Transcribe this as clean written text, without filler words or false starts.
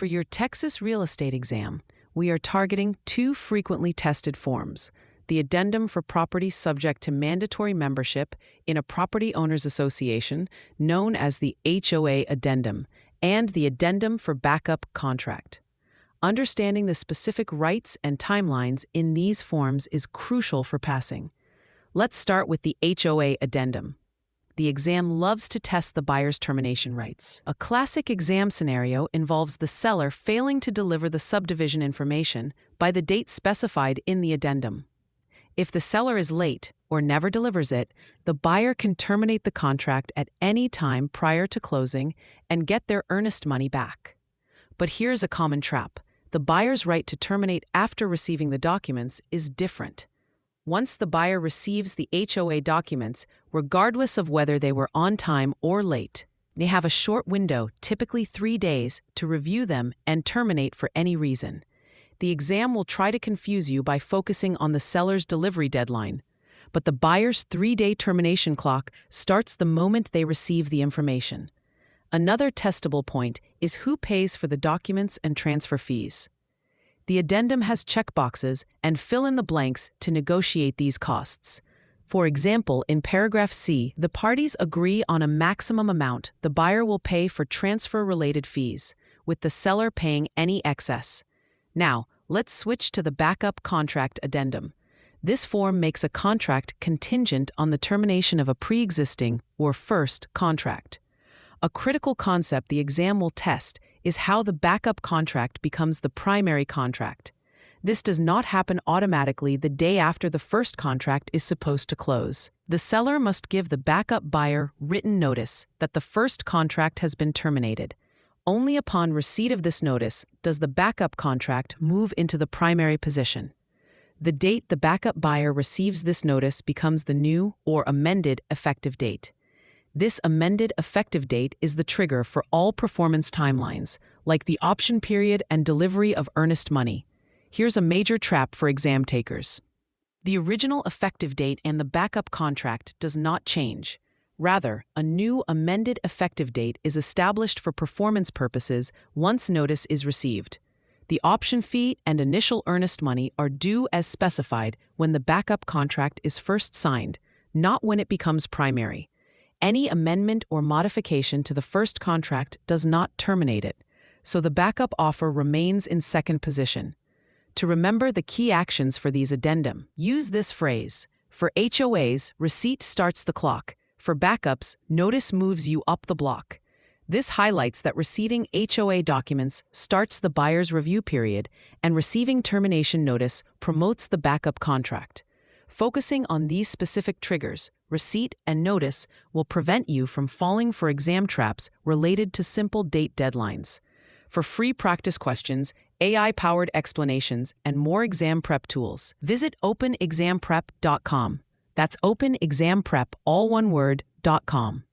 For your Texas real estate exam, we are targeting two frequently tested forms: the addendum for properties subject to mandatory membership in a property owners association, known as the HOA Addendum, and the addendum for backup contract. Understanding the specific rights and timelines in these forms is crucial for passing. Let's start with the HOA Addendum. The exam loves to test the buyer's termination rights. A classic exam scenario involves the seller failing to deliver the subdivision information by the date specified in the addendum. If the seller is late or never delivers it, the buyer can terminate the contract at any time prior to closing and get their earnest money back. But here's a common trap. The buyer's right to terminate after receiving the documents is different. Once the buyer receives the HOA documents, regardless of whether they were on time or late, they have a short window, typically 3 days, to review them and terminate for any reason. The exam will try to confuse you by focusing on the seller's delivery deadline, but the buyer's 3-day termination clock starts the moment they receive the information. Another testable point is who pays for the documents and transfer fees. The addendum has checkboxes and fill in the blanks to negotiate these costs. For example, in paragraph C, the parties agree on a maximum amount the buyer will pay for transfer-related fees, with the seller paying any excess. Now, let's switch to the backup contract addendum. This form makes a contract contingent on the termination of a pre-existing or first contract. A critical concept the exam will test is how the backup contract becomes the primary contract. This does not happen automatically the day after the first contract is supposed to close. The seller must give the backup buyer written notice that the first contract has been terminated. Only upon receipt of this notice does the backup contract move into the primary position. The date the backup buyer receives this notice becomes the new or amended effective date. This amended effective date is the trigger for all performance timelines, like the option period and delivery of earnest money. Here's a major trap for exam takers. The original effective date and the backup contract does not change. Rather, a new amended effective date is established for performance purposes once notice is received. The option fee and initial earnest money are due as specified when the backup contract is first signed, not when it becomes primary. Any amendment or modification to the first contract does not terminate it, so the backup offer remains in second position. To remember the key actions for these addendum, use this phrase: for HOAs, receipt starts the clock. For backups, notice moves you up the block. This highlights that receiving HOA documents starts the buyer's review period, and receiving termination notice promotes the backup contract. Focusing on these specific triggers, receipt and notice, will prevent you from falling for exam traps related to simple date deadlines. For free practice questions, AI-powered explanations, and more exam prep tools, visit openexamprep.com. That's openexamprep, all one word, .com.